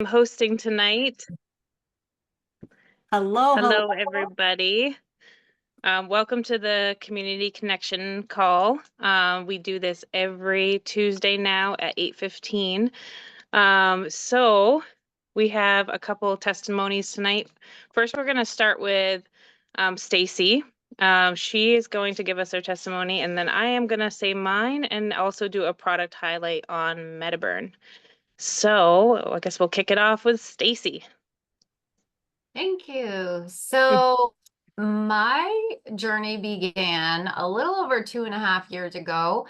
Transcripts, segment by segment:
I'm hosting tonight. Hello, hello. Hello, everybody. Welcome to the Community Connection call. We do this every Tuesday now at 8:15. So we have a couple of testimonies tonight. First, we're going to start with Stacy. She is going to give us her testimony, and then I am going to say mine and also do a product highlight on Metaburn. So I guess we'll kick it off with Stacy. Thank you. So, my journey began a little over 2.5 years ago,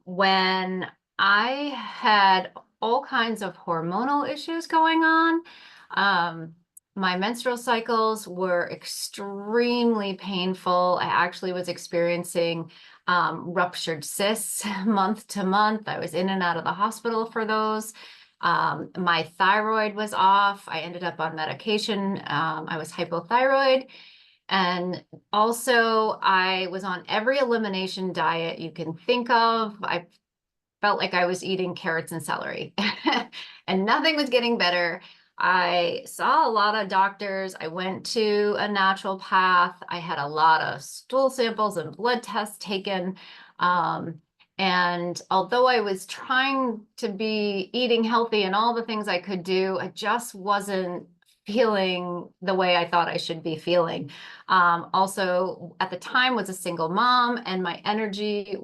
when I had all kinds of hormonal issues going on. Um, my menstrual cycles were extremely painful. I actually was experiencing ruptured cysts month to month. I was in and out of the hospital for those. My thyroid was off. I ended up on medication. I was hypothyroid. And also, I was on every elimination diet you can think of. I felt like I was eating carrots and celery, and nothing was getting better. I saw a lot of doctors. I went to a naturopath. I had a lot of stool samples and blood tests taken. Um, and although I was trying to be eating healthy and all the things I could do, I just wasn't feeling the way I thought I should be feeling. Also, at the time, was a single mom, and my energy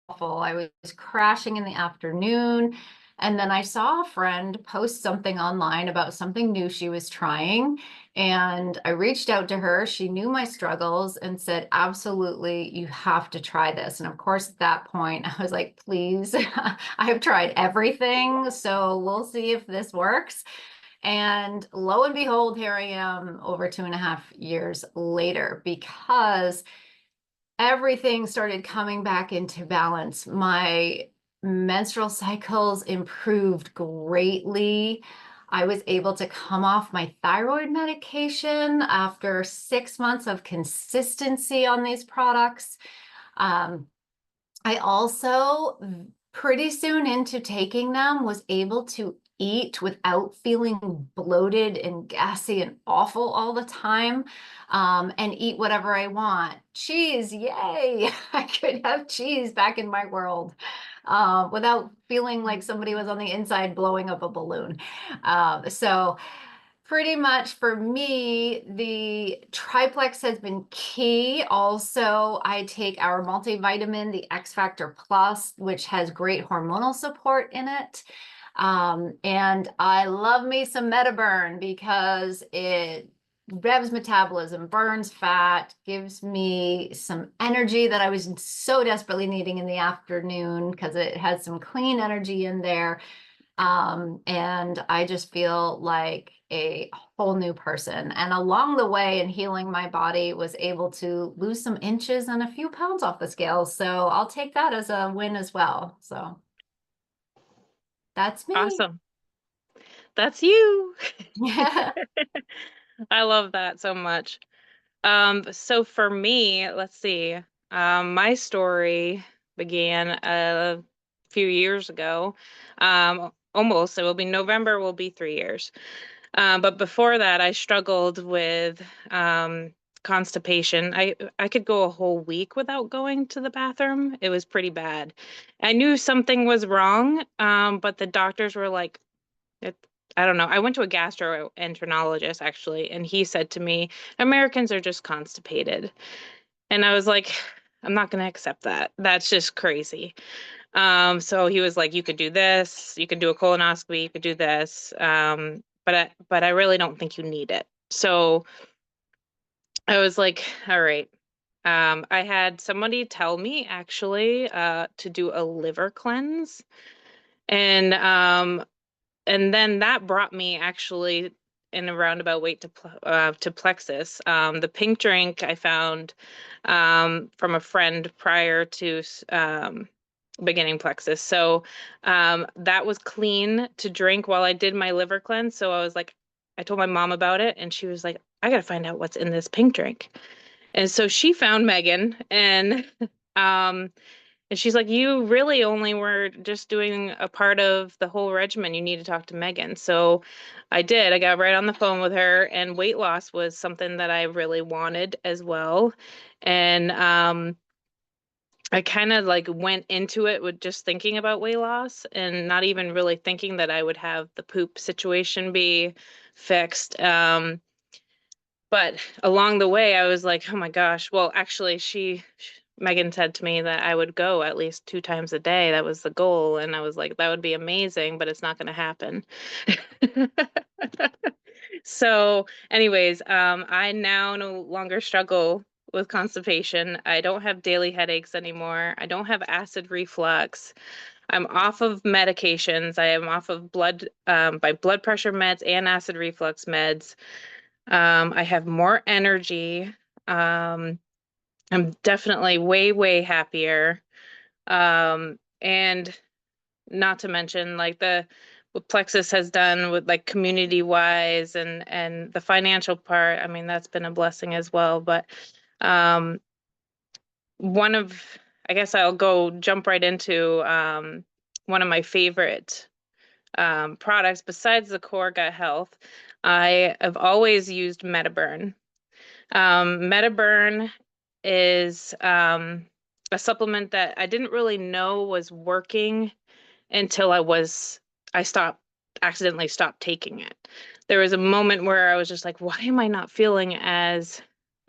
awful. I was crashing in the afternoon. And then I saw a friend post something online about something new she was trying. And I reached out to her. She knew my struggles and said, absolutely, you have to try this. And of course, at that point, I was like, please, I've tried everything. So we'll see if this works. And lo and behold, here I am over 2.5 years later, because everything started coming back into balance. My menstrual cycles improved greatly. I was able to come off my thyroid medication after 6 months of consistency on these products. Um, I also, pretty soon into taking them, was able to eat without feeling bloated and gassy and awful all the time, and eat whatever I want. Cheese, yay! I could have cheese back in my world, without feeling like somebody was on the inside blowing up a balloon. So pretty much for me, the triplex has been key. Also, I take our multivitamin, the X Factor Plus, which has great hormonal support in it. And I love me some Metaburn because it revs metabolism, burns fat, gives me some energy that I was so desperately needing in the afternoon because it has some clean energy in there. And I just feel like a whole new person. And along the way in healing my body, was able to lose some inches and a few pounds off the scale. So I'll take that as a win as well. So that's me. Awesome. That's you. Yeah. I love that so much. So for me, let's see. My story began a few years ago. Almost, it will be November, will be 3 years. But before that, I struggled with constipation. I could go a whole week without going to the bathroom. It was pretty bad. I knew something was wrong, but the doctors were like, it, I don't know. I went to a gastroenterologist actually, and he said to me, Americans are just constipated. And I was like, I'm not going to accept that. That's just crazy. So he was like, you could do this, you could do a colonoscopy, you could do this. But I really don't think you need it. So I was like, all right. I had somebody tell me actually to do a liver cleanse. And and then that brought me actually in a roundabout way to Plexus. The pink drink I found from a friend prior to beginning Plexus. So that was clean to drink while I did my liver cleanse. So I was like, I told my mom about it, and she was like, I gotta find out what's in this pink drink. And so she found Megan, and um, And she's like, you really only were just doing a part of the whole regimen. You need to talk to Megan. So I did. I got right on the phone with her, and weight loss was something that I really wanted as well. And I kind of like went into it with just thinking about weight loss and not even really thinking that I would have the poop situation be fixed. But along the way, I was like, oh my gosh. Well, actually, Megan said to me that I would go at least 2 times a day. That was the goal. And I was like, that would be amazing, but it's not going to happen. So, anyways, I now no longer struggle with constipation. I don't have daily headaches anymore. I don't have acid reflux. I'm off of medications. I am off of blood pressure meds and acid reflux meds. I have more energy. Um, I'm definitely way, way happier. And not to mention like what Plexus has done with like community wise and the financial part. I mean, that's been a blessing as well. But um, one of, I guess I'll go jump right into one of my favorite products besides the core gut health. I have always used Metaburn. Metaburn is a supplement that I didn't really know was working until I accidentally stopped taking it. There was a moment where I was just like, why am I not feeling as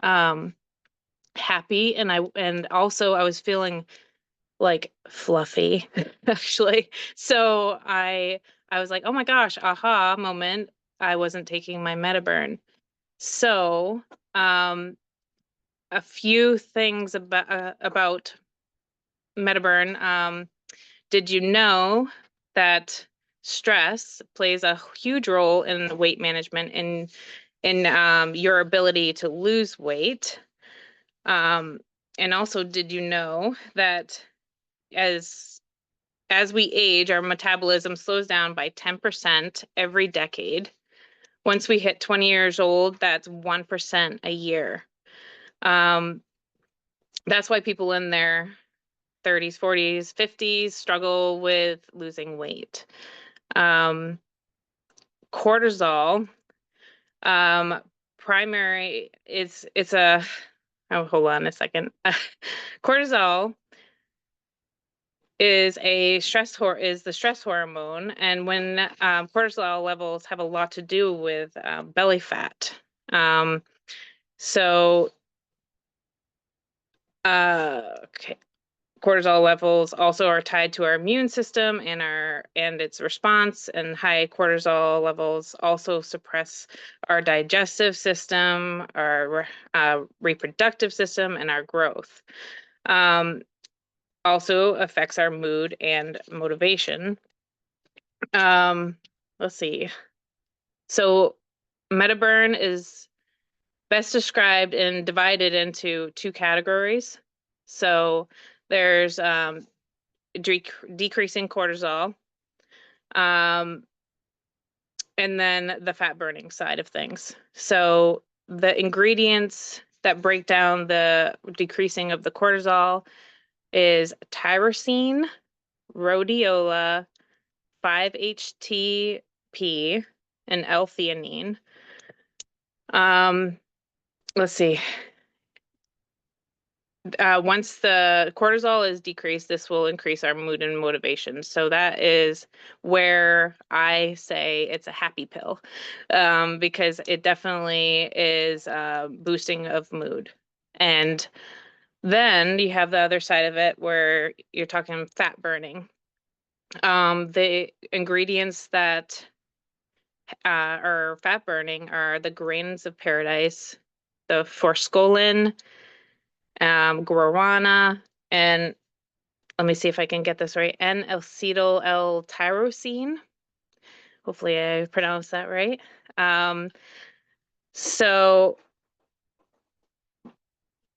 um, happy? And also I was feeling like fluffy, actually. So I was like, oh my gosh, aha moment. I wasn't taking my Metaburn. So, um, a few things about Metaburn. Did you know that stress plays a huge role in weight management and in your ability to lose weight? Um, and also, did you know that as as we age, our metabolism slows down by 10% every decade. Once we hit 20 years old, that's 1% a year. Um, that's why people in their 30s, 40s, 50s struggle with losing weight. Um, Cortisol, um, primary, it's a, oh, hold on a second. Cortisol is the stress hormone, and when cortisol levels have a lot to do with belly fat. Um, so, okay. Cortisol levels also are tied to our immune system and its response, and high cortisol levels also suppress our digestive system, our reproductive system, and our growth. Um, Also affects our mood and motivation. Um, let's see. So Metaburn is best described and divided into two categories. So there's decreasing cortisol, um, and then the fat burning side of things. So the ingredients that break down the decreasing of the cortisol is tyrosine, rhodiola, 5-HTP, and L-theanine. Let's see. Once the cortisol is decreased, this will increase our mood and motivation. So that is where I say it's a happy pill, because it definitely is boosting of mood. And then you have the other side of it where you're talking fat burning. The ingredients that are fat burning are the grains of paradise, the forskolin, guarana, and let me see if I can get this right, N-acetyl L-tyrosine. Hopefully I pronounced that right. Um, so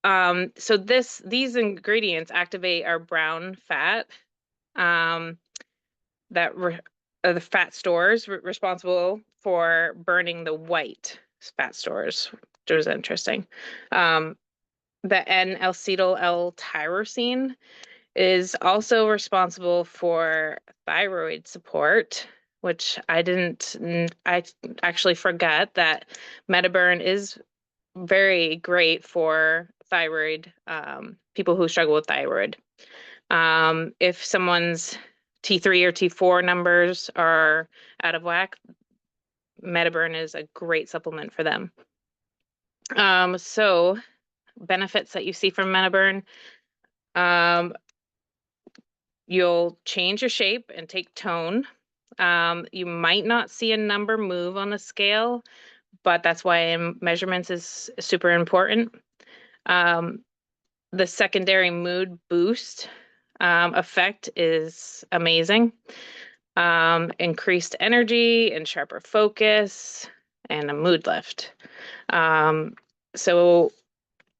these ingredients activate our brown fat, um, that are the fat stores responsible for burning the white fat stores, which was interesting. The N-acetyl L-tyrosine is also responsible for thyroid support, which I actually forgot that Metaburn is very great for thyroid, people who struggle with thyroid. If someone's T3 or T4 numbers are out of whack, Metaburn is a great supplement for them. So benefits that you see from Metaburn, um, you'll change your shape and take tone. You might not see a number move on the scale, but that's why measurements is super important. The secondary mood boost effect is amazing. Increased energy and sharper focus and a mood lift. So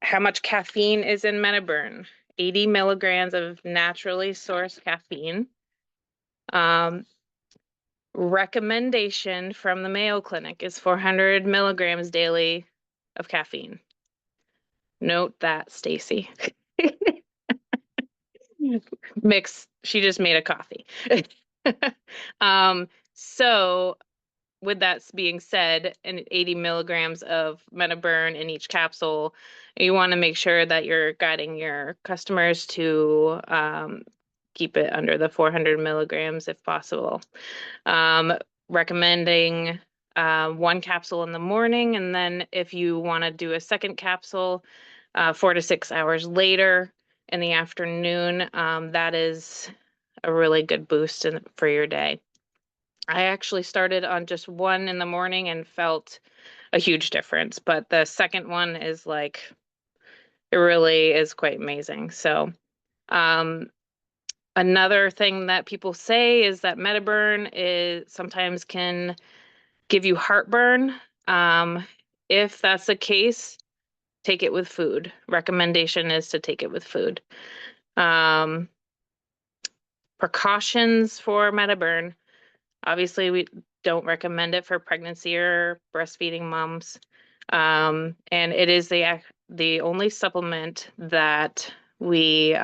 how much caffeine is in Metaburn? 80 milligrams of naturally sourced caffeine. Recommendation from the Mayo Clinic is 400 milligrams daily of caffeine. Note that, Stacy. She just made a coffee. So with that being said, and 80 milligrams of Metaburn in each capsule, you want to make sure that you're guiding your customers to keep it under the 400 milligrams if possible. Recommending one capsule in the morning, and then if you want to do a second capsule 4 to 6 hours later in the afternoon, that is a really good boost for your day. I actually started on just one in the morning and felt a huge difference, but the second one is like, it really is quite amazing. So, another thing that people say is that Metaburn is sometimes can give you heartburn. If that's the case, take it with food. Recommendation is to take it with food. Precautions for Metaburn. Obviously, we don't recommend it for pregnancy or breastfeeding moms. And it is the only supplement that we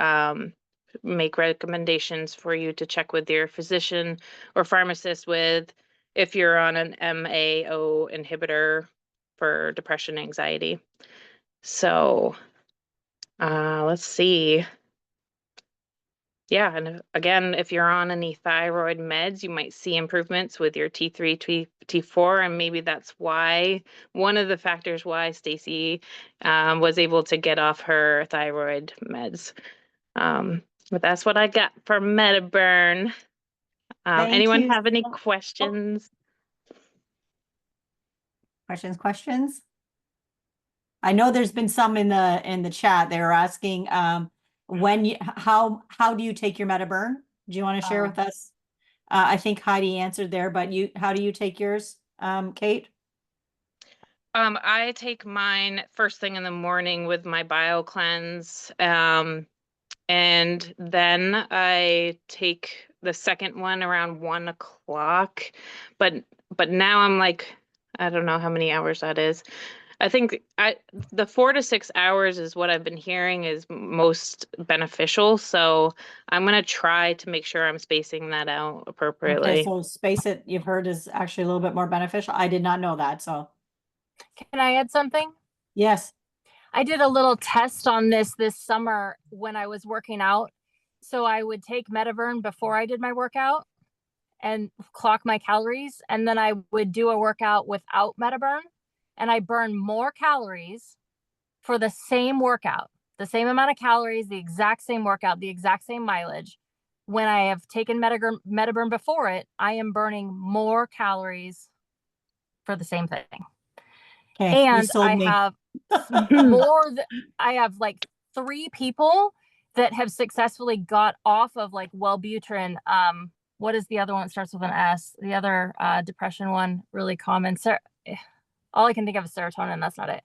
make recommendations for you to check with your physician or pharmacist with if you're on an MAO inhibitor for depression, anxiety. So let's see. Yeah, and again, if you're on any thyroid meds, you might see improvements with your T3, T4, and maybe that's why one of the factors why Stacy was able to get off her thyroid meds. But that's what I got for Metaburn. Thank Anyone you. have any Oh, questions? questions? I know there's been some in the chat. They were asking how do you take your Metaburn? Do you want to share with us? I think Heidi answered there, but how do you take yours, Cate? I take mine first thing in the morning with my bio cleanse. And then I take the second one around 1 o'clock. But now I'm like, I don't know how many hours that is. I think the 4 to 6 hours is what I've been hearing is most beneficial. So I'm gonna try to make sure I'm spacing that out appropriately. Okay, so space it, you've heard, is actually a little bit more beneficial. I did not know that, so Can I add something? yes. I did a little test on this summer when I was working out. So I would take Metaburn before I did my workout and clock my calories. And then I would do a workout without Metaburn. And I burn more calories for the same workout, the same amount of calories, the exact same workout, the exact same mileage. When I have taken Metaburn before it, I am burning more calories for the same thing. Okay, you And sold I me. have I have like 3 people that have successfully got off of like Wellbutrin. What is the other one that starts with an S? The other depression one, really common. All I can think of is serotonin. That's not it.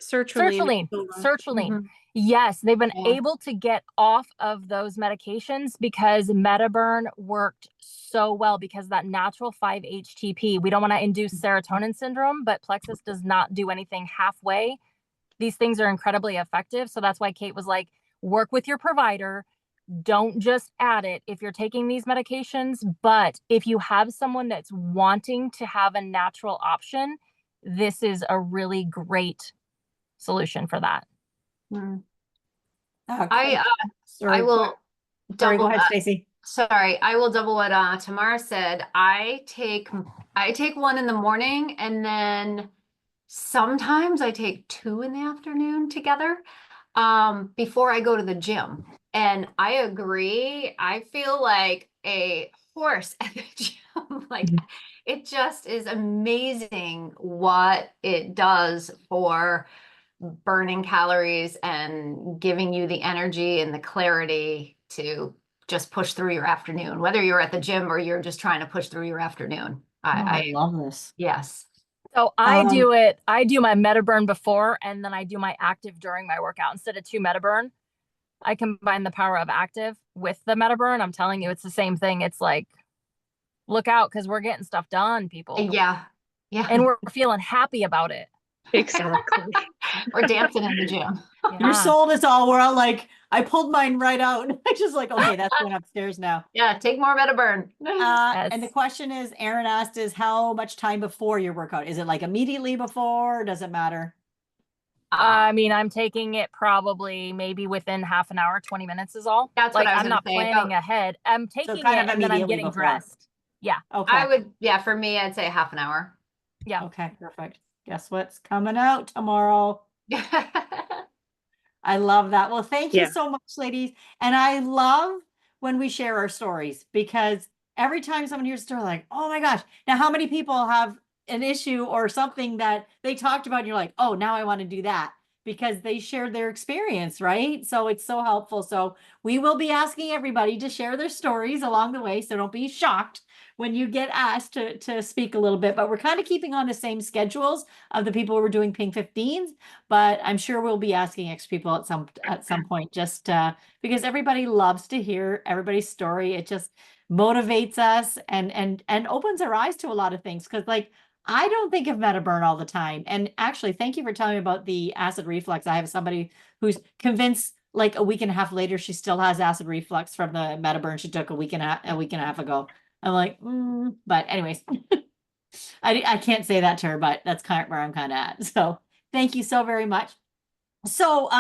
Sertraline. Sertraline. Yes, they've been able to get off of those medications because Metaburn worked so well because that natural 5-HTP. We don't want to induce serotonin syndrome, but Plexus does not do anything halfway. These things are incredibly effective. So that's why Cate was like, work with your provider, don't just add it if you're taking these medications, but if you have someone that's wanting to have a natural option, this is a really great solution for that. Okay. I Sorry, will sorry, go double ahead, Stacy. Sorry, I will double what Tamara said. I take one in the morning, and then sometimes I take two in the afternoon together before I go to the gym. And I agree. I feel like a horse at the gym. Like it just is amazing what it does for burning calories and giving you the energy and the clarity to just push through your afternoon, whether you're at the gym or you're just trying to push through your afternoon. I love this. Yes. So I do my Metaburn before, and then I do my active during my workout. Instead of 2 Metaburn, I combine the power of active with the Metaburn. I'm telling you, it's the same thing. It's like, look out, because we're getting stuff done, people. Yeah. Yeah. And we're feeling happy about it. Exactly. Or dancing in the gym. Your Yeah. soul is all, we're all like, I pulled mine right out. I just like, okay, that's going upstairs now. Yeah, take more Metaburn. And the question is, Aaron asked, is how much time before your workout? Is it like immediately before? Or does it matter? I mean, I'm taking it probably maybe within half an hour, 20 minutes is all. That's like, what I was I'm gonna not say, planning ahead. I'm taking it kind of and then I'm immediately getting before. dressed. Yeah. Okay. I would, yeah, for me, I'd say half an hour. Yeah. Okay, perfect. Guess what's coming out tomorrow? I love that. Well, thank you Yeah. so much, ladies. And I love when we share our stories, because every time someone hears a story, like, oh my gosh, now how many people have an issue or something that they talked about and you're like, oh, now I want to do that, because they shared their experience, right? So it's so helpful. So we will be asking everybody to share their stories along the way. So don't be shocked when you get asked to speak a little bit, but we're kind of keeping on the same schedules of the people who are doing Pink 15s, but I'm sure we'll be asking extra people at some point, just because everybody loves to hear everybody's story. It just motivates us and opens our eyes to a lot of things. Because like, I don't think of Metaburn all the time. And actually, thank you for telling me about the acid reflux. I have somebody who's convinced, like a week and a half later, she still has acid reflux from the Metaburn she took a week and a half ago. I'm like, but anyways, I can't say that to her, but that's kind of where I'm kind of at. So thank you so very much. So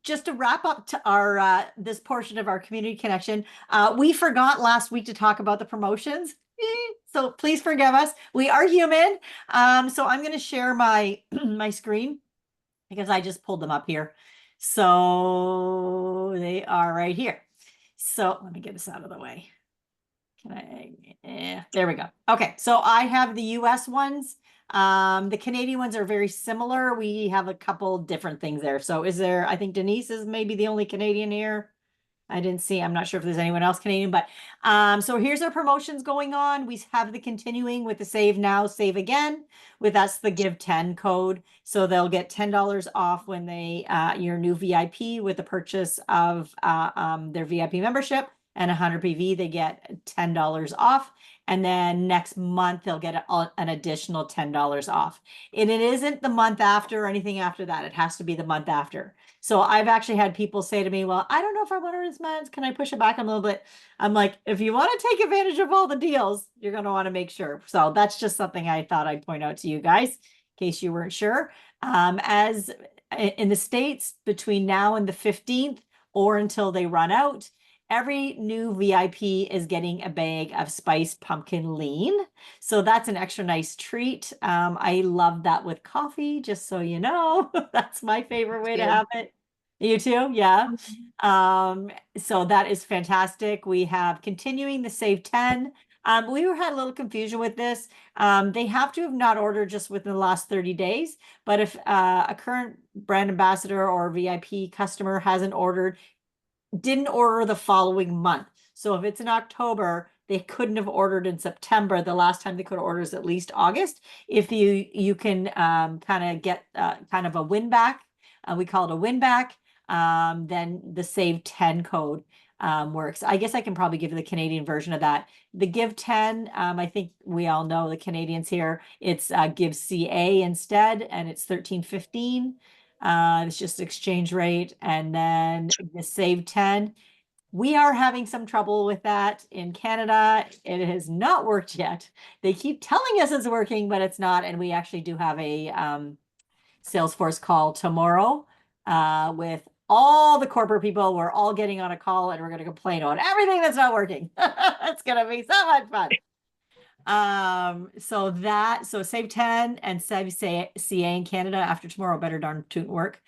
just to wrap up to our this portion of our community connection, we forgot last week to talk about the promotions. So please forgive us. We are human. So I'm going to share my my screen because I just pulled them up here. So they are right here. So let me get this out of the way. Can I, there we go. Okay, so I have the US ones. The Canadian ones are very similar. We have a couple different things there. So is there, I think Denise is maybe the only Canadian here. I didn't see, I'm not sure if there's anyone else Canadian, but so here's our promotions going on. We have the continuing with the Save Now, Save Again, with us the Give 10 code. So they'll get $10 off when they, your new VIP with the purchase of their VIP membership. And 100 PV, they get $10 off. And then next month, they'll get an additional $10 off. And it isn't the month after or anything after that. It has to be the month after. So I've actually had people say to me, well, I don't know if I want to rinse meds. Can I push it back a little bit? I'm like, if you want to take advantage of all the deals, you're going to want to make sure. So that's just something I thought I'd point out to you guys, in case you weren't sure. As in the States, between now and the 15th or until they run out, every new VIP is getting a bag of spiced pumpkin lean. So that's an extra nice treat. I love that with coffee, just so you know. That's my favorite way to have it. You too? Yeah. So that is fantastic. We have continuing the Save 10. We had a little confusion with this. They have to have not ordered just within the last 30 days. But if a current brand ambassador or VIP customer hasn't ordered, didn't order the following month. So if it's in October, they couldn't have ordered in September. The last time they could order is at least August. If you can kind of get kind of a win back, we call it a win back, then the Save 10 code works. I guess I can probably give you the Canadian version of that. The Give 10, I think we all know the Canadians here, it's Give CA instead, and it's $13.15. It's just exchange rate. And then the Save 10, We are having some trouble with that in Canada. It has not worked yet. They keep telling us it's working, but it's not. And we actually do have a Salesforce call tomorrow with all the corporate people. We're all getting on a call and we're going to complain on everything that's not working. It's going to be so much fun. So save 10 and save CA in Canada after tomorrow. Better darn tootin' work.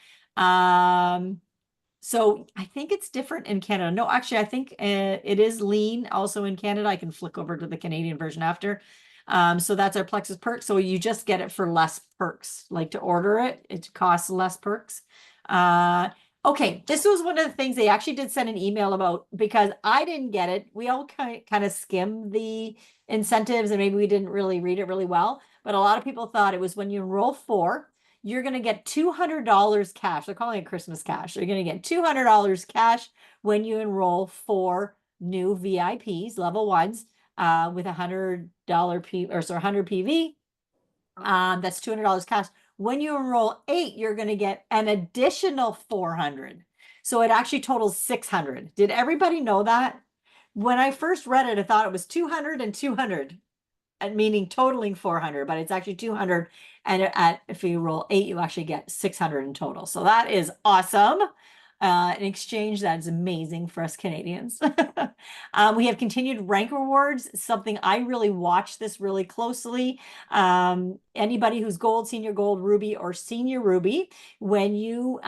So I think it's different in Canada. No, actually, I think it is lean also in Canada. I can flick over to the Canadian version after. So that's our Plexus perk. So you just get it for less perks. Like to order it, it costs less perks. Okay, this was one of the things they actually did send an email about because I didn't get it. We all kind of skimmed the incentives and maybe we didn't really read it really well. But a lot of people thought it was when you enroll 4, you're going to get $200 cash. They're calling it Christmas cash. You're going to get $200 cash when you enroll 4 new VIPs, level 1s, with $100 100 PV. That's $200 cash. When you enroll 8, you're going to get an additional 400. So it actually totals 600. Did everybody know that? When I first read it, I thought it was 200 and 200. Meaning totaling 400, but it's actually 200. And if you roll 8, you actually get 600 in total. So that is awesome. An exchange that is amazing for us Canadians. We have continued rank rewards, something I really watch this really closely. Anybody who's gold, senior gold, ruby, or senior ruby, when you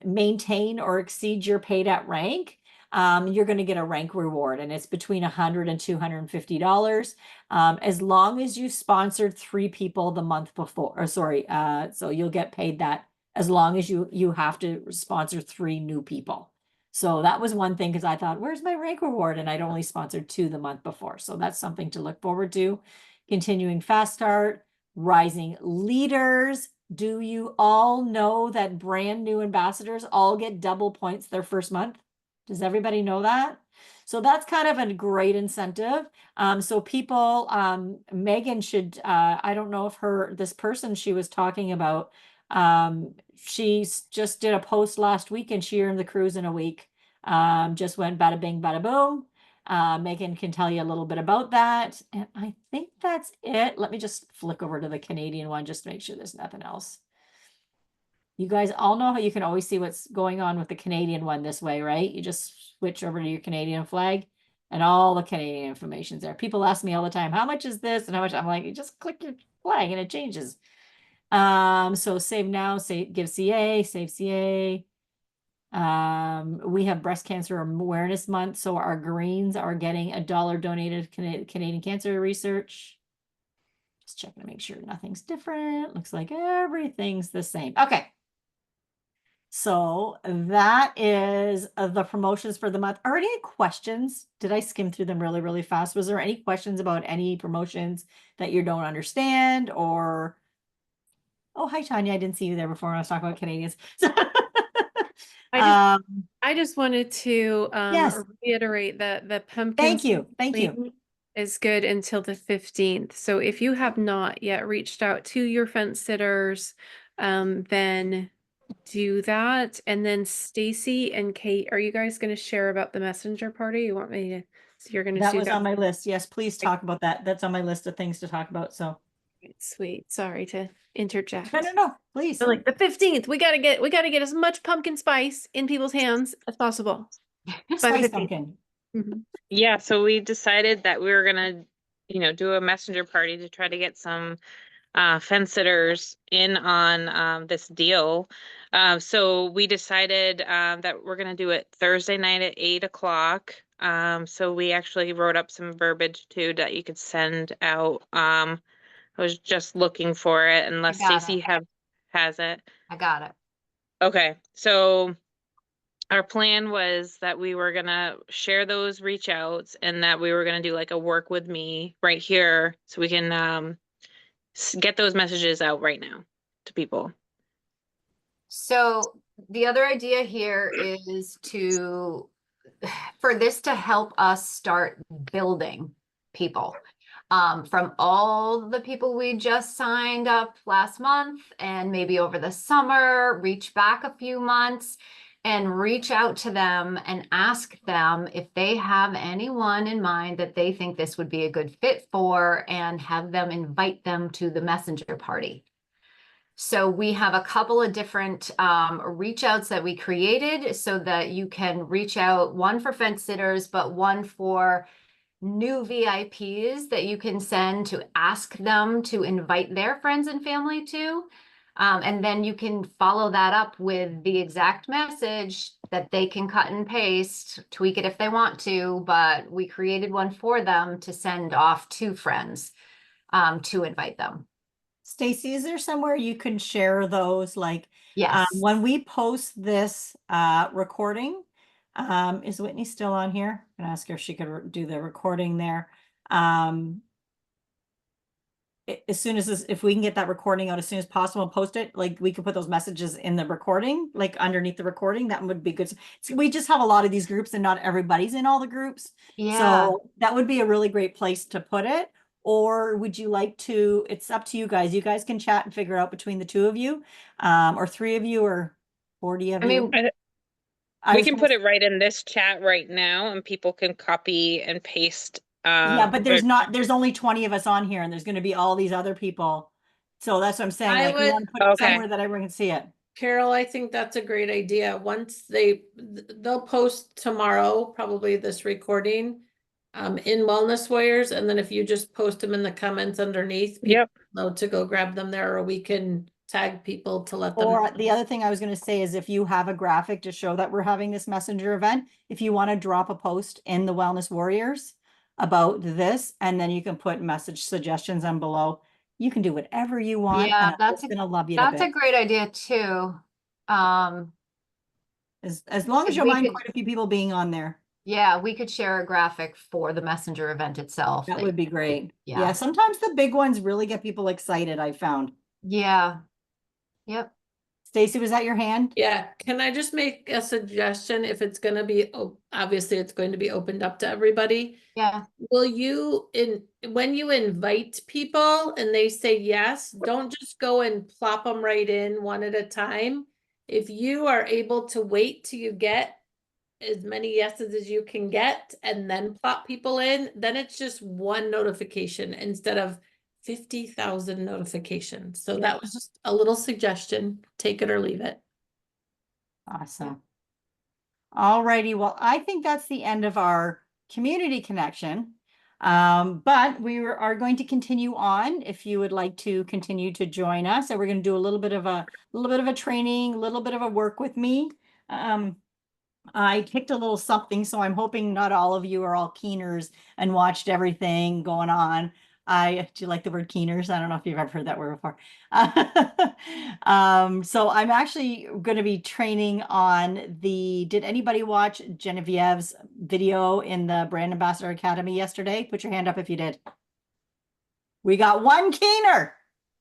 maintain or exceed your paid at rank, you're going to get a rank reward, and it's between $100 and $250. As long as you sponsored 3 people the month before, or sorry, so you'll get paid that as long as you have to sponsor 3 new people. So that was one thing because I thought, where's my rank reward? And I'd only sponsored 2 the month before. So that's something to look forward to. Continuing fast start, rising leaders. Do you all know that brand new ambassadors all get double points their first month? Does everybody know that? So that's kind of a great incentive. So people, Megan should, I don't know if this person she was talking about, she just did a post last week and she earned the cruise in a week. Just went bada bing, bada boom. Megan can tell you a little bit about that. And I think that's it. Let me just flick over to the Canadian one just to make sure there's nothing else. You guys all know how you can always see what's going on with the Canadian one this way, right? You just switch over to your Canadian flag and all the Canadian information's there. People ask me all the time, how much is this and how much? I'm like, you just click your flag and it changes. So save now, give CA, save CA. We have breast cancer awareness month. So our greens are getting $1 donated Canadian cancer research. Just checking to make sure nothing's different. Looks like everything's the same. Okay. So that is the promotions for the month. Are there any questions? Did I skim through them really, really fast? Was there any questions about any promotions that you don't understand or... Oh, hi, Tanya. I didn't see you there before when I was talking about Canadians. I just wanted to Yes. reiterate that the pumpkin Thank you. is good until the 15th. So if you have not yet reached out to your fence sitters, then do that. And then Stacy and Kate, are you guys going to share about the messenger party? You want me to? So you're going to That do was that? on my list. Yes, please talk about that. That's on my list of things to talk about. So Sweet. Sorry to interject. no, please. So like the 15th, we gotta get as much pumpkin spice in people's hands as possible. Spice pumpkin. Mhm. Yeah, so we decided that we were gonna, do a messenger party to try to get some fence sitters in on this deal. So we decided that we're gonna do it Thursday night at 8 o'clock. So we actually wrote up some verbiage too that you could send out. I was just looking for it unless got Stacy it. has it. I got it. Okay, so our plan was that we were gonna share those reach outs and that we were gonna do like a work with me right here so we can get those messages out right now to people. So the other idea here is for this to help us start building people. From all the people we just signed up last month and maybe over the summer, reach back a few months. and reach out to them and ask them if they have anyone in mind that they think this would be a good fit for, and have them invite them to the messenger party. So we have a couple of different reach outs that we created so that you can reach out, one for fence sitters, but one for new VIPs that you can send to ask them to invite their friends and family to. And then you can follow that up with the exact message that they can cut and paste, tweak it if they want to, but we created one for them to send off to friends to invite them. Stacy, is there somewhere you can share those? Like, Yes. when we post this recording, is Whitney still on here? I'm gonna ask her if she could do the recording there. As soon as this, if we can get that recording out as soon as possible and post it, like we could put those messages in the recording, like underneath the recording, that would be good. So we just have a lot of these groups and not everybody's in all the groups. Yeah. So that would be a really great place to put it. Or would you like to, it's up to you guys. You guys can chat and figure out between the two of you, or 3 of you, or 40 of I you. mean, We can put it right in this chat right now, and people can copy and paste. Yeah, but there's only 20 of us on here, and there's going to be all these other people. So that's what I'm saying. I Like, we would- want to put it Okay. somewhere that everyone can see it. Carol, I think that's a great idea. Once they'll post tomorrow, probably this recording, in Wellness Warriors, and then if you just post them in the comments underneath, people Yep. know to go grab them there, or we can tag people to let them Or know. the other thing I was going to say is if you have a graphic to show that we're having this messenger event, if you want to drop a post in the Wellness Warriors about this, and then you can put message suggestions on below. You can do whatever you want. Yeah, and I'm that's just gonna love you to that's a bits. great idea too. As long as you we mind could- quite a few people being on there, Yeah, we could share a graphic for the messenger event itself. that would be great. Yeah. Yeah, sometimes the big ones really get people excited, I found. Yeah. Yep. Stacy, was that your hand? Yeah, can I just make a suggestion? If it's gonna be, obviously it's going to be opened up to everybody. Yeah. Will you, when you invite people and they say yes, don't just go and plop them right in one at a time. If you are able to wait till you get as many yeses as you can get and then plop people in, then it's just one notification instead of 50,000 notifications. So that was just a little suggestion. Take it or leave it. Awesome. All righty. Well, I think that's the end of our community connection. But we are going to continue on if you would like to continue to join us. So we're going to do a little bit of a training, a little bit of a work with me. I picked a little something, so I'm hoping not all of you are all keeners and watched everything going on. Do you like the word keeners? I don't know if you've ever heard that word before. So I'm actually going to be training on did anybody watch Genevieve's video in the Brand Ambassador Academy yesterday? Put your hand up if you did. We got one keener.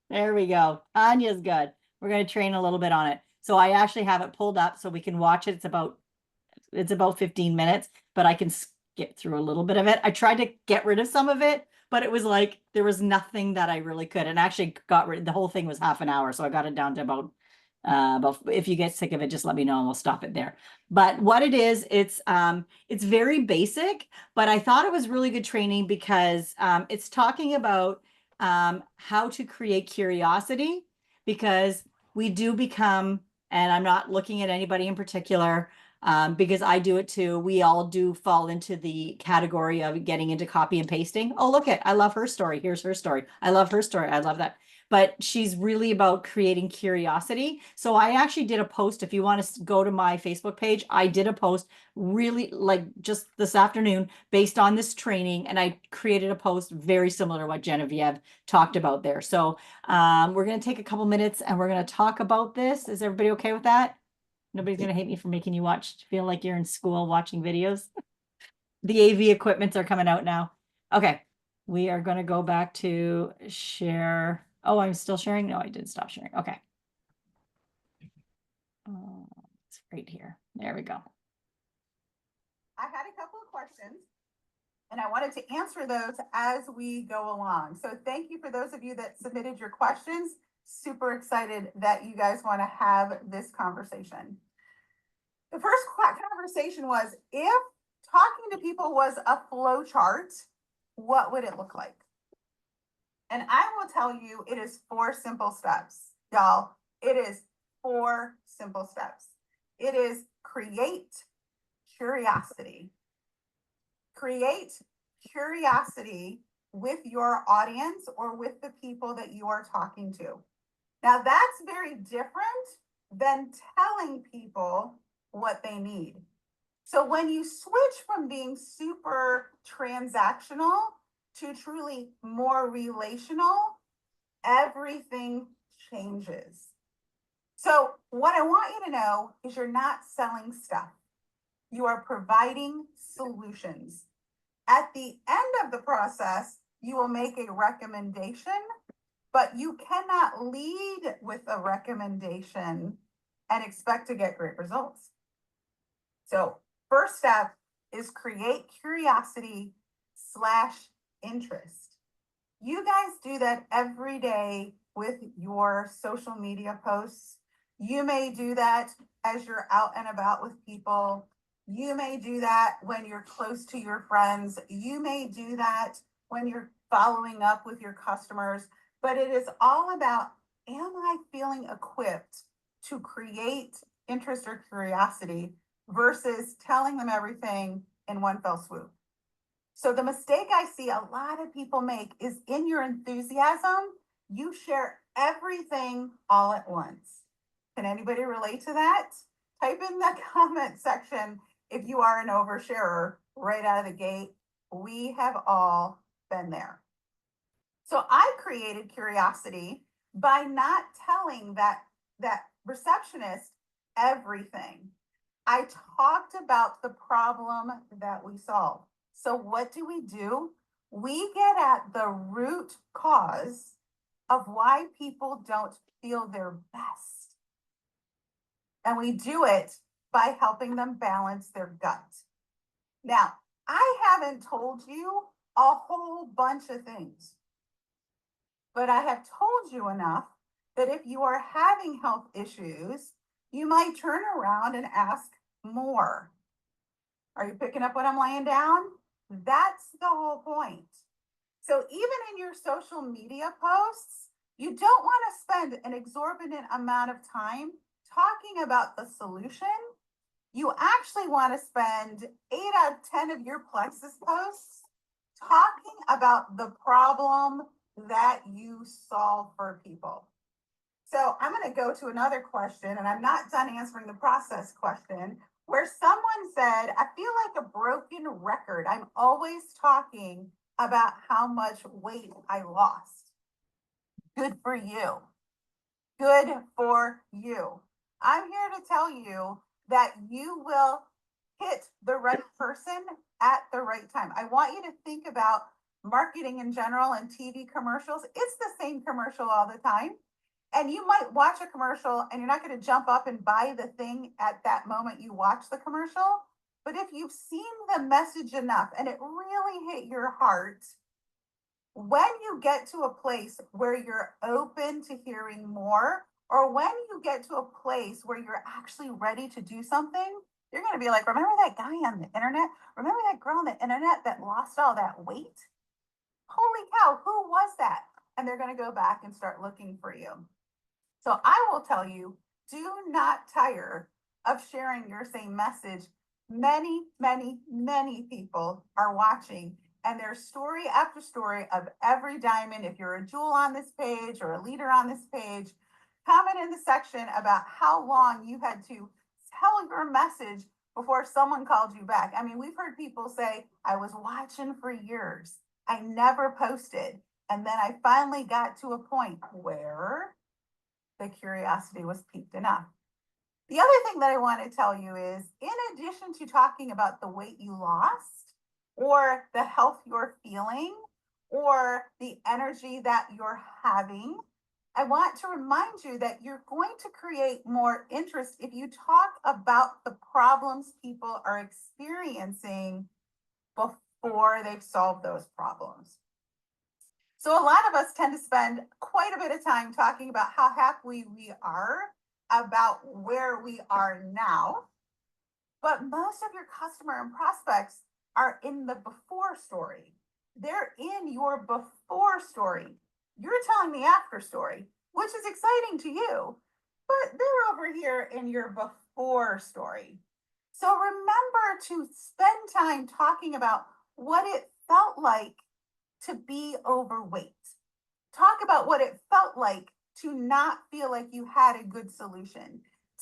There we go. Anya's good. We're going to train a little bit on it. So I actually have it pulled up so we can watch it. It's about 15 minutes, but I can skip through a little bit of it. I tried to get rid of some of it, but it was like, there was nothing that I really could, and actually the whole thing was half an hour. So I got it down to about, if you get sick of it, just let me know and we'll stop it there. But what it is, it's very basic, but I thought it was really good training because, it's talking about, how to create curiosity, because we do become, and I'm not looking at anybody in particular, because I do it too. We all do fall into the category of getting into copy and pasting. Oh, look I love her story. Here's her story. I love her story. I love that. But she's really about creating curiosity. So I actually did a post. If you want to go to my Facebook page, I did a post really like just this afternoon based on this training. And I created a post very similar to what Genevieve talked about there. So we're going to take a couple minutes and we're going to talk about this. Is everybody okay with that? Nobody's gonna hate me for making you feel like you're in school watching videos. The AV equipments are coming out now. Okay, we are gonna go back to share. Oh, I'm still sharing? No, I did stop sharing. Okay. It's right here. There we go. I had a couple of questions and I wanted to answer those as we go along. So thank you for those of you that submitted your questions. Super excited that you guys want to have this conversation. The first conversation was, if talking to people was a flow chart, what would it look like? And I will tell you, it is 4 simple steps, y'all. It is 4 simple steps. It is create curiosity. Create curiosity with your audience or with the people that you are talking to. Now, that's very different than telling people what they need. So when you switch from being super transactional to truly more relational, everything changes. So what I want you to know is you're not selling stuff. You are providing solutions. At the end of the process, you will make a recommendation, but you cannot lead with a recommendation and expect to get great results. So first step is create curiosity / interest. You guys do that every day with your social media posts. You may do that as you're out and about with people. You may do that when you're close to your friends. You may do that when you're following up with your customers. But it is all about, am I feeling equipped to create interest or curiosity versus telling them everything in one fell swoop? So the mistake I see a lot of people make is, in your enthusiasm, you share everything all at once. Can anybody relate to that? Type in the comment section if you are an oversharer right out of the gate. We have all been there. So I created curiosity by not telling that receptionist everything. I talked about the problem that we solve. So what do? We get at the root cause of why people don't feel their best. And we do it by helping them balance their gut. Now, I haven't told you a whole bunch of things, but I have told you enough that if you are having health issues, you might turn around and ask more. Are you picking up what I'm laying down? That's the whole point. So even in your social media posts, you don't want to spend an exorbitant amount of time talking about the solution. You actually want to spend 8 out of 10 of your Plexus posts talking about the problem that you solve for people. So I'm going to go to another question, and I'm not done answering the process question, where someone said, I feel like a broken record. I'm always talking about how much weight I lost. Good for you. Good for you. I'm here to tell you that you will hit the right person at the right time. I want you to think about marketing in general and TV commercials. It's the same commercial all the time. And you might watch a commercial and you're not going to jump up and buy the thing at that moment you watch the commercial. But if you've seen the message enough and it really hit your heart, when you get to a place where you're open to hearing more, or when you get to a place where you're actually ready to do something, you're going to be like, remember that guy on the internet? Remember that girl on the internet that lost all that weight? Holy cow, who was that? And they're going to go back and start looking for you. So I will tell you, do not tire of sharing your same message. Many, many, many people are watching, and there's story after story of every diamond. If you're a jewel on this page or a leader on this page, comment in the section about how long you had to tell your message before someone called you back. I mean, we've heard people say, I was watching for years. I never posted. And then I finally got to a point where the curiosity was piqued enough. The other thing that I want to tell you is, in addition to talking about the weight you lost, or the health you're feeling, or the energy that you're having, I want to remind you that you're going to create more interest if you talk about the problems people are experiencing before they've solved those problems. So a lot of us tend to spend quite a bit of time talking about how happy we are about where we are now. But most of your customer and prospects are in the before story. They're in your before story. You're telling the after story, which is exciting to you, but they're over here in your before story. So remember to spend time talking about what it felt like to be overweight. Talk about what it felt like to not feel like you had a good solution.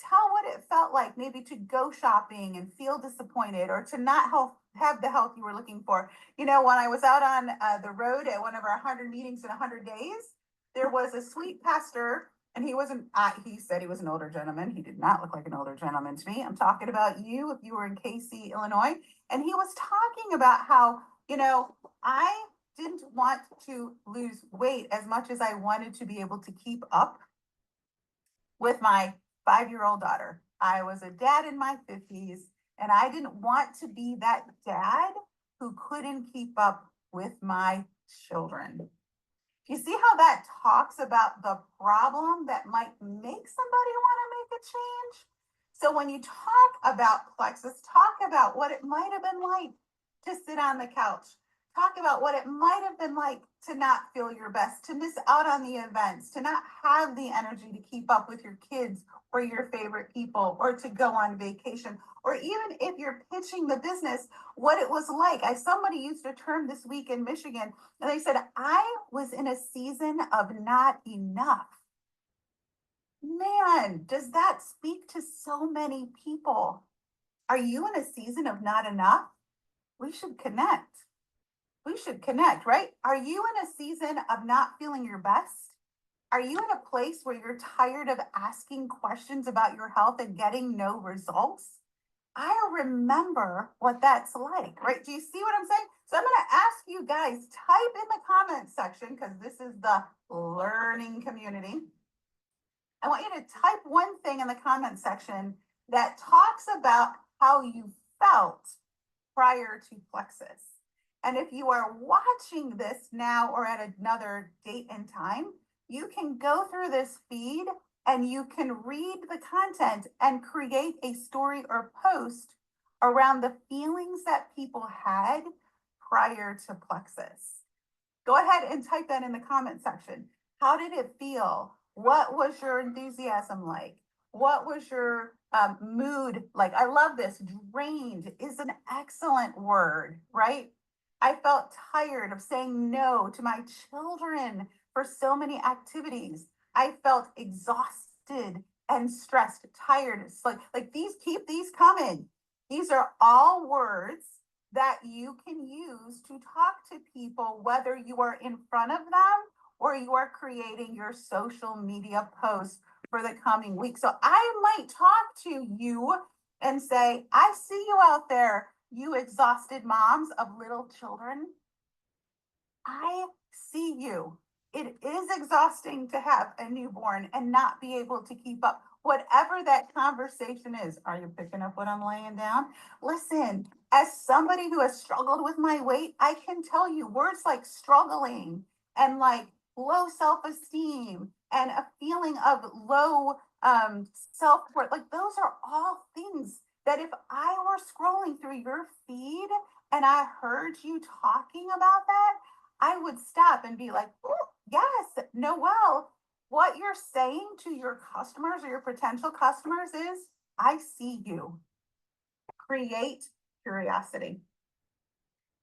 Tell what it felt like maybe to go shopping and feel disappointed, or to not have the health you were looking for. You know, when I was out on the road at one of our 100 meetings in 100 days, there was a sweet pastor, and he wasn't, he said he was an older gentleman. He did not look like an older gentleman to me. I'm talking about you if you were in Casey, Illinois. And he was talking about how, you know, I didn't want to lose weight as much as I wanted to be able to keep up with my 5-year-old daughter. I was a dad in my 50s, and I didn't want to be that dad who couldn't keep up with my children. You see how that talks about the problem that might make somebody want to make a change? So when you talk about plexus, talk about what it might have been like to sit on the couch. Talk about what it might have been like to not feel your best, to miss out on the events, to not have the energy to keep up with your kids or your favorite people, or to go on vacation, or even if you're pitching the business, what it was like. Somebody used a term this week in Michigan, and they said, I was in a season of not enough. Man, does that speak to so many people? Are you in a season of not enough? We should connect. We should connect, right? Are you in a season of not feeling your best? Are you in a place where you're tired of asking questions about your health and getting no results? I remember what that's like, right? Do you see what I'm saying? So I'm going to ask you guys, type in the comment section, because this is the learning community. I want you to type one thing in the comment section that talks about how you felt prior to plexus. And if you are watching this now or at another date and time, you can go through this feed and you can read the content and create a story or post around the feelings that people had prior to plexus. Go ahead and type that in the comment section. How did it feel? What was your enthusiasm like? What was your mood like? I love this. Drained is an excellent word, right? I felt tired of saying no to my children for so many activities. I felt exhausted and stressed, tired. It's like these, keep these coming. These are all words that you can use to talk to people, whether you are in front of them or you are creating your social media posts for the coming week. So I might talk to you and say, I see you out there, you exhausted moms of little children. I see you. It is exhausting to have a newborn and not be able to keep up. Whatever that conversation is, are you picking up what I'm laying down? Listen, as somebody who has struggled with my weight, I can tell you words like struggling and like low self-esteem and a feeling of low self-worth, like those are all things that if I were scrolling through your feed and I heard you talking about that, I would stop and be like, oh, yes, Noelle, what you're saying to your customers or your potential customers is, I see you. Create curiosity.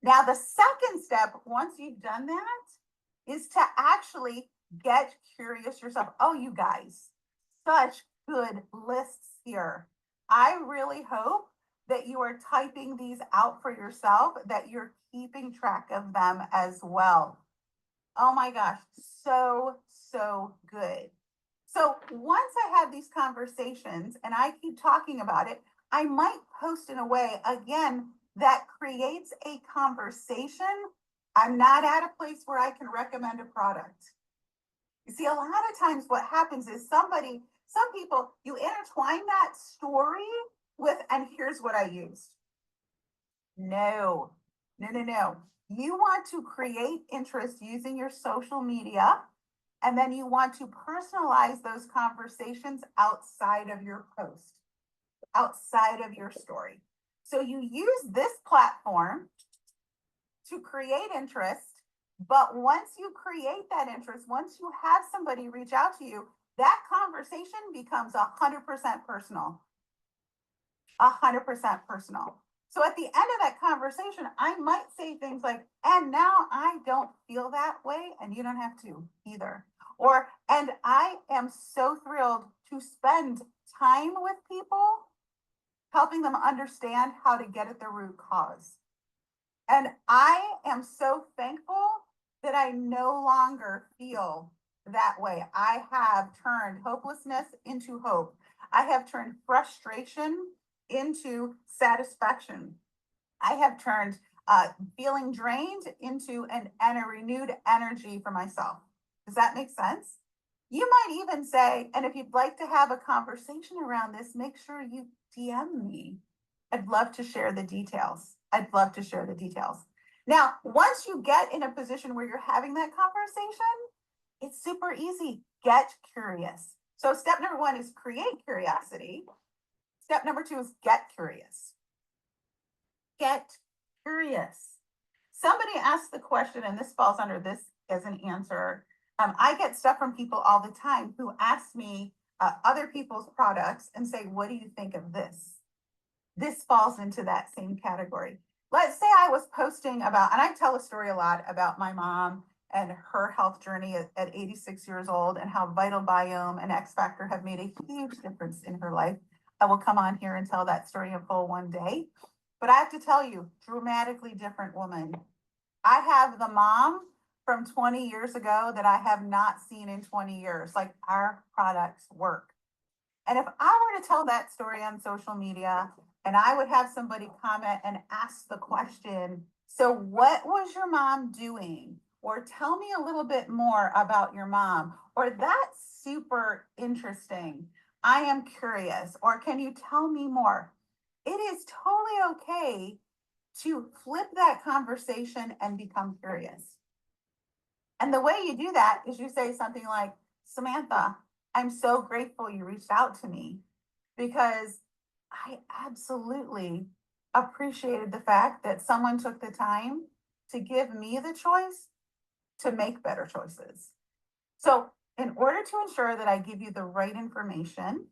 Now, the second step, once you've done that, is to actually get curious yourself. Oh, you guys, such good lists here. I really hope that you are typing these out for yourself, that you're keeping track of them as well. Oh my gosh, so good. So once I have these conversations and I keep talking about it, I might post in a way, again, that creates a conversation. I'm not at a place where I can recommend a product. You see, a lot of times what happens is some people, you intertwine that story with, and here's what I used. No. You want to create interest using your social media, and then you want to personalize those conversations outside of your post. outside of your story. So you use this platform to create interest, but once you create that interest, once you have somebody reach out to you, that conversation becomes 100% personal. 100% personal. So at the end of that conversation, I might say things like, and now I don't feel that way, and you don't have to either. Or, and I am so thrilled to spend time with people, helping them understand how to get at the root cause. And I am so thankful that I no longer feel that way. I have turned hopelessness into hope. I have turned frustration into satisfaction. I have turned feeling drained into a renewed energy for myself. Does that make sense? You might even say, and if you'd like to have a conversation around this, make sure you DM me. I'd love to share the details. I'd love to share the details. Now, once you get in a position where you're having that conversation, it's super easy. Get curious. So step number 1 is create curiosity. Step number 2 is get curious. Get curious. Somebody asked the question, and this falls under this as an answer. I get stuff from people all the time who ask me other people's products and say, what do you think of this? This falls into that same category. Let's say I was posting about, and I tell a story a lot about my mom and her health journey at 86 years old and how Vital Biome and X Factor have made a huge difference in her life. I will come on here and tell that story in full one day. But I have to tell you, dramatically different woman. I have the mom from 20 years ago that I have not seen in 20 years. Like, our products work. And if I were to tell that story on social media, and I would have somebody comment and ask the question, so what was your mom doing? Or tell me a little bit more about your mom. Or that's super interesting. I am curious. Or can you tell me more? It is totally okay to flip that conversation and become curious. And the way you do that is you say something like, Samantha, I'm so grateful you reached out to me because I absolutely appreciated the fact that someone took the time to give me the choice to make better choices. So in order to ensure that I give you the right information,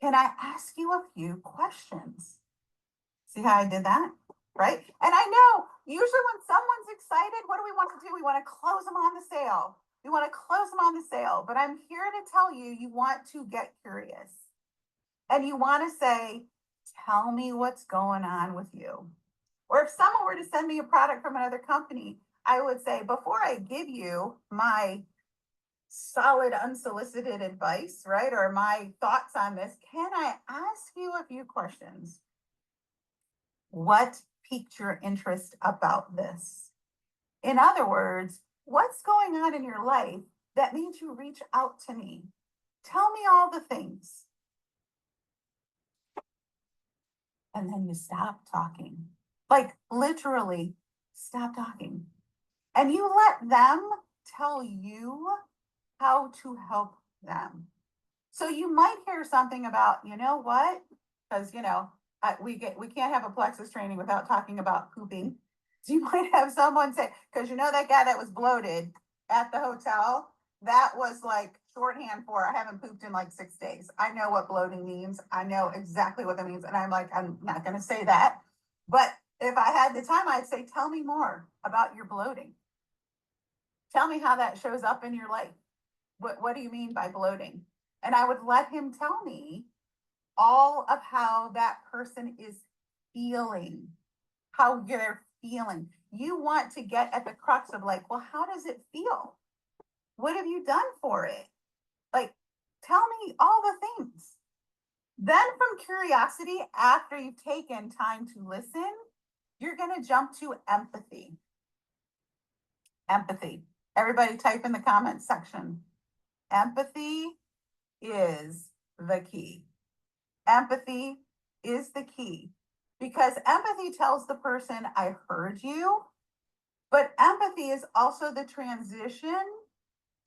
can I ask you a few questions? See how I did that? Right? And I know usually when someone's excited, what do we want to do? We want to close them on the sale. We want to close them on the sale. But I'm here to tell you, you want to get curious. And you want to say, tell me what's going on with you. Or if someone were to send me a product from another company, I would say, before I give you my solid unsolicited advice, right? Or my thoughts on this, can I ask you a few questions? What piqued your interest about this? In other words, what's going on in your life that made you reach out to me? Tell me all the things. And then you stop talking. Like, literally stop talking. And you let them tell you how to help them. So you might hear something about, you know what? Because, we can't have a plexus training without talking about pooping. So you might have someone say, because that guy that was bloated at the hotel, that was like shorthand for, I haven't pooped in like 6 days. I know what bloating means. I know exactly what that means. And I'm like, I'm not going to say that. But if I had the time, I'd say, tell me more about your bloating. Tell me how that shows up in your life. What do you mean by bloating? And I would let him tell me all of how that person is feeling, how they're feeling. You want to get at the crux of like, well, how does it feel? What have you done for it? Like, tell me all the things. Then from curiosity, after you've taken time to listen, you're going to jump to empathy. Empathy. Everybody type in the comments section. Empathy is the key. Empathy is the key because empathy tells the person, I heard you, but empathy is also the transition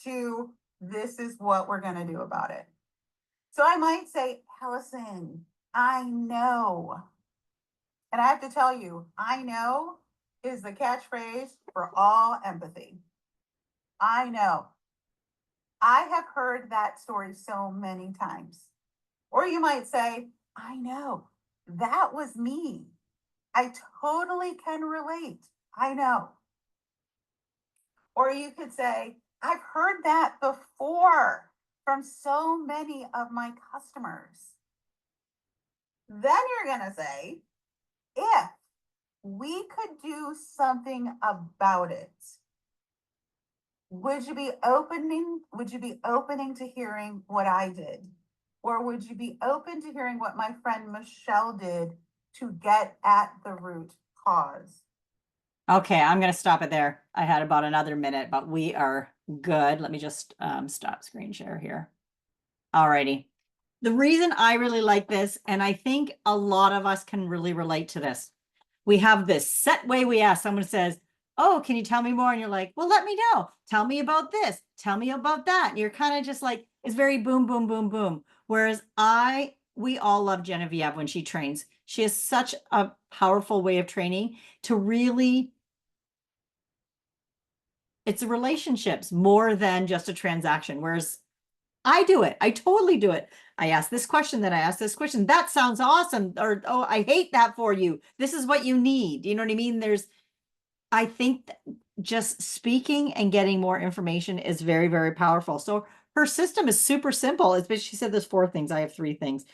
to this is what we're going to do about it. So I might say, Allison, I know. And I have to tell you, I know is the catchphrase for all empathy. I know. I have heard that story so many times. Or you might say, I know, that was me. I totally can relate. I know. Or you could say, I've heard that before from so many of my customers. Then you're going to say, if we could do something about it, would you be opening to hearing what I did? Or would you be open to hearing what my friend Michelle did to get at the root cause? Okay, I'm gonna stop it there. I had about another minute, but we are good. Let me just stop screen share here. Alrighty. The reason I really like this, and I think a lot of us can really relate to this. We have this set way we ask. Someone says, oh, can you tell me more? And you're like, well, let me know. Tell me about this. Tell me about that. And you're kind of just like, it's very boom, boom, boom, boom. Whereas we all love Genevieve when she trains. She has such a powerful way of training to really, it's relationships more than just a transaction. Whereas I do it. I totally do it. I ask this question, then I ask this question. That sounds awesome. Or, oh, I hate that for you. This is what you need. You know what I mean? I think just speaking and getting more information is very, very powerful. So her system is super simple. She said there's 4 things. I have 3 things.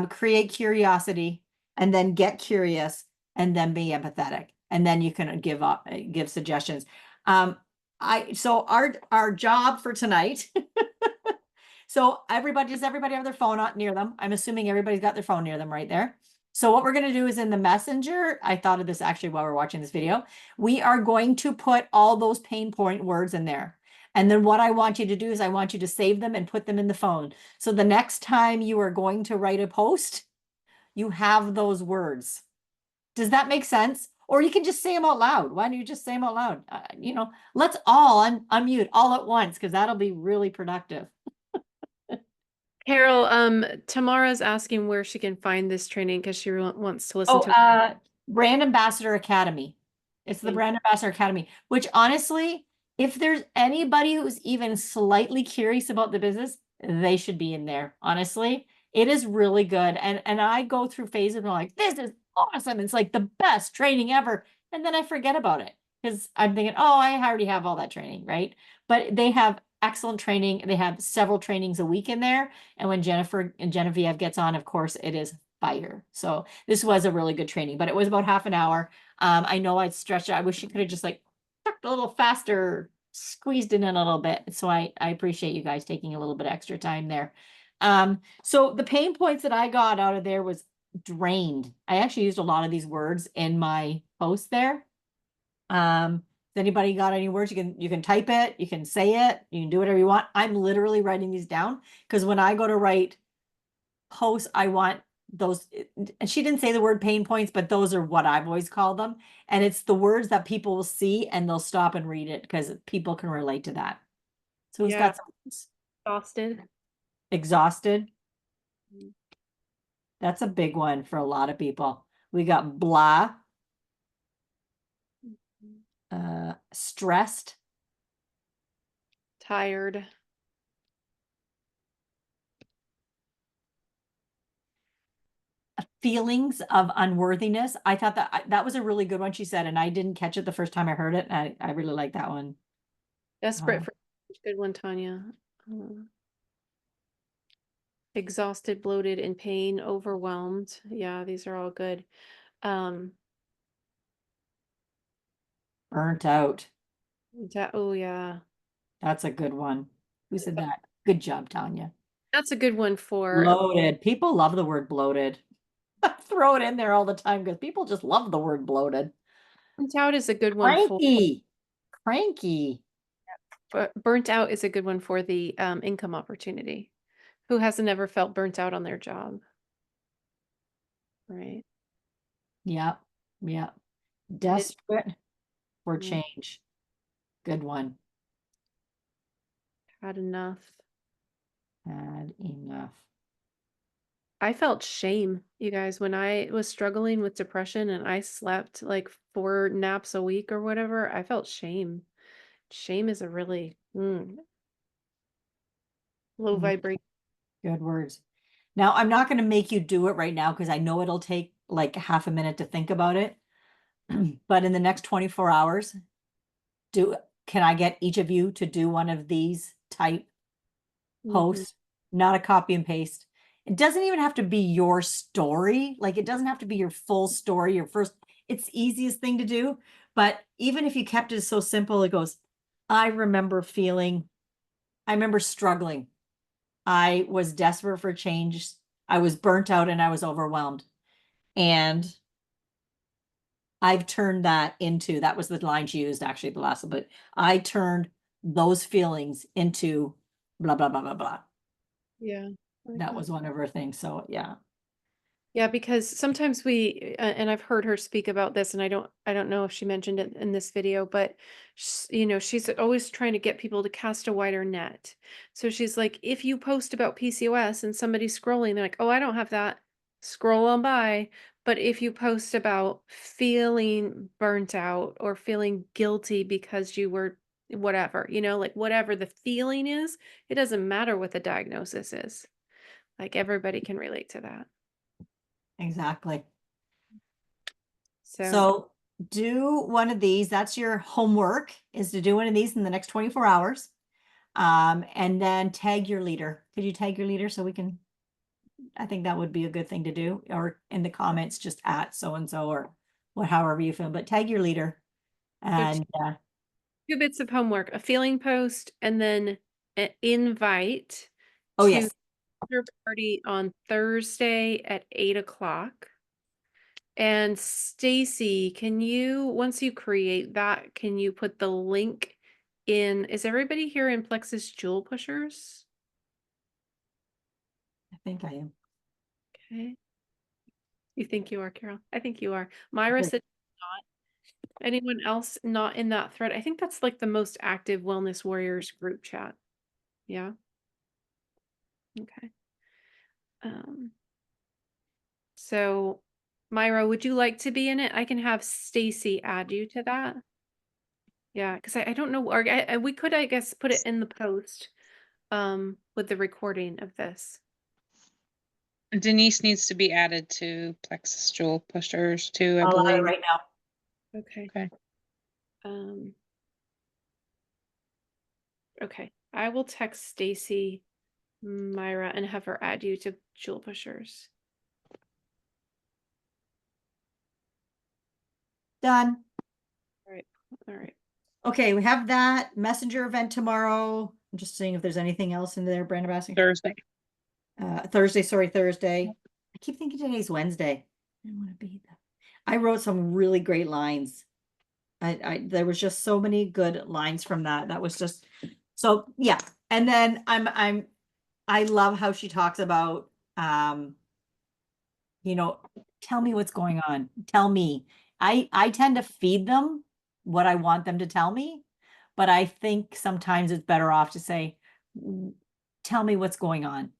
Create curiosity, and then get curious, and then be empathetic. And then you can give suggestions. So our job for tonight. So does everybody have their phone near them? I'm assuming everybody's got their phone near them right there. So what we're going to do is in the messenger, I thought of this actually while we're watching this video, we are going to put all those pain point words in there. And then what I want you to do is I want you to save them and put them in the phone. So the next time you are going to write a post, you have those words. Does that make sense? Or you can just say them out loud. Why don't you just say them out loud? Let's all unmute all at once, because that'll be really productive. Carol, Tamara's asking where she can find this training because she wants to listen to it. Brand Ambassador Academy. It's the Brand Ambassador Academy, which honestly, if there's anybody who's even slightly curious about the business, they should be in there. Honestly, it is really good. And I go through phases and I'm like, this is awesome. It's like the best training ever. And then I forget about it because I'm thinking, oh, I already have all that training, right? But they have excellent training. They have several trainings a week in there. And when Jennifer and Genevieve gets on, of course, it is fire. So this was a really good training, but it was about half an hour. I know I'd stretched it. I wish you could have just like talked a little faster, squeezed in a little bit. So I appreciate you guys taking a little bit extra time there. So the pain points that I got out of there was drained. I actually used a lot of these words in my post there. Has anybody got any words? You can type it, you can say it, you can do whatever you want. I'm literally writing these down because when I go to write posts, I want those, and she didn't say the word pain points, but those are what I've always called them. And it's the words that people will see and they'll stop and read it because people can relate to that. So who's got some? Exhausted. Exhausted. That's a big one for a lot of people. We got blah. Stressed. Tired. Feelings of unworthiness. I thought that was a really good one she said, and I didn't catch it the first time I heard it. And I really like that one. Desperate for good one, Tanya. Exhausted, bloated, in pain, overwhelmed. Yeah, these are all good. Burnt out. Oh yeah. That's a good one. Who said that? Good job, Tanya. That's a good one for Bloated. People love the word bloated. Throw it in there all the time because people just love the word bloated. burnt out is a good one Cranky. Cranky. burnt out is a good one for the income opportunity. Who hasn't ever felt burnt out on their job? Right. Yep. Yep. Desperate for change. Good one. Had enough. Had enough. I felt shame, you guys, when I was struggling with depression and I slept like 4 naps a week or whatever. I felt shame. Shame is a really low Mm, vibration. Good words. Now, I'm not going to make you do it right now because I know it'll take like half a minute to think about it. But in the next 24 hours, can I get each of you to do one of these type posts, not a copy and paste? It doesn't even have to be your story. Like it doesn't have to be your full story, your first, it's the easiest thing to do. But even if you kept it so simple, it goes, I remember struggling. I was desperate for change. I was burnt out and I was overwhelmed. And I've turned that into, that was the line she used actually the last, but I turned those feelings into blah, blah, blah, blah, blah. Yeah. That was one of her things. So yeah. Yeah, because sometimes and I've heard her speak about this, and I don't know if she mentioned it in this video, but she's always trying to get people to cast a wider net. So she's like, if you post about PCOS and somebody's scrolling, they're like, oh, I don't have that. Scroll on by. But if you post about feeling burnt out or feeling guilty because you were whatever, like whatever the feeling is, it doesn't matter what the diagnosis is. Like everybody can relate to that. Exactly. So So do one of these. That's your homework, is to do one of these in the next 24 hours. And then tag your leader. Could you tag your leader so we can, I think that would be a good thing to do, or in the comments, just at so-and-so or however you feel, but tag your leader. And two bits of homework, a feeling post, and then an invite oh to yes, your party on Thursday at 8 o'clock. And Stacy, can you, once you create that, can you put the link in? Is everybody here in Plexus Jewel Pushers? I think I am. Okay. You think you are, Carol? I think you are. Myra Okay. said not. Anyone else not in that thread? I think that's like the most active Wellness Warriors group chat. Yeah. Okay. So Myra, would you like to be in it? I can have Stacy add you to that. Yeah, because I don't know, or we could, I guess, put it in the post with the recording of this. Denise needs to be added to Plexus Jewel Pushers too, I I'll add it believe. right now. Okay. Okay. Okay. I will text Stacy, Myra, and have her add you to Jewel Pushers. Done. All right. All right. Okay, we have that messenger event tomorrow. I'm just seeing if there's anything else in there, Brenda Bassing. Thursday. Thursday. I keep thinking today's Wednesday. I don't want to be there. I wrote some really great lines. There was just so many good lines from that. That was just so yeah. And then I love how she talks about tell me what's going on. Tell me. I tend to feed them what I want them to tell me, but I think sometimes it's better off to say, tell me what's going on.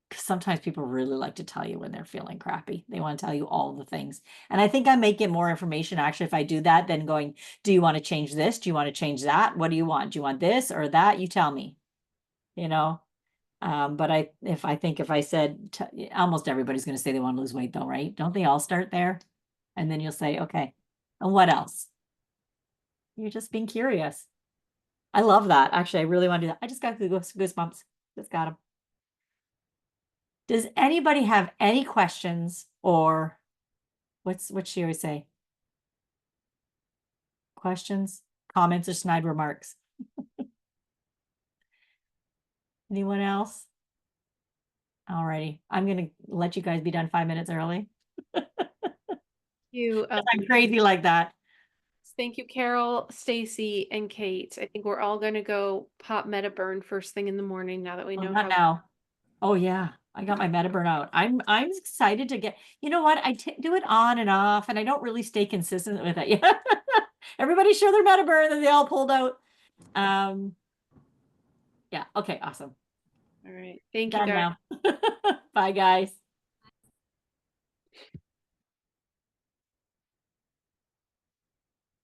Because sometimes people really like to tell you when they're feeling crappy. They want to tell you all the things. And I think I may get more information actually if I do that than going, do you want to change this? Do you want to change that? What do you want? Do you want this or that? You tell me, But if I said, almost everybody's going to say they want to lose weight though, right? Don't they all start there? And then you'll say, okay, and what else? You're just being curious. I love that. Actually, I really want to do that. I just got goosebumps. Just got them. Does anybody have any questions or what's she always say? Questions, comments, or snide remarks? Anyone else? Alrighty, I'm gonna let you guys be done 5 minutes early. You, I'm crazy like that. Thank you, Carol, Stacy, and Kate. I think we're all going to go pop Metaburn first thing in the morning now that we know Not now. Oh yeah, I got my Metaburn out. I'm excited to get. You know what? I do it on and off, and I don't really stay consistent with it. Yeah. Everybody share their Metaburn that they all pulled out. Yeah. Okay. Awesome. All right. Thank you, Done guys. now. Bye, guys.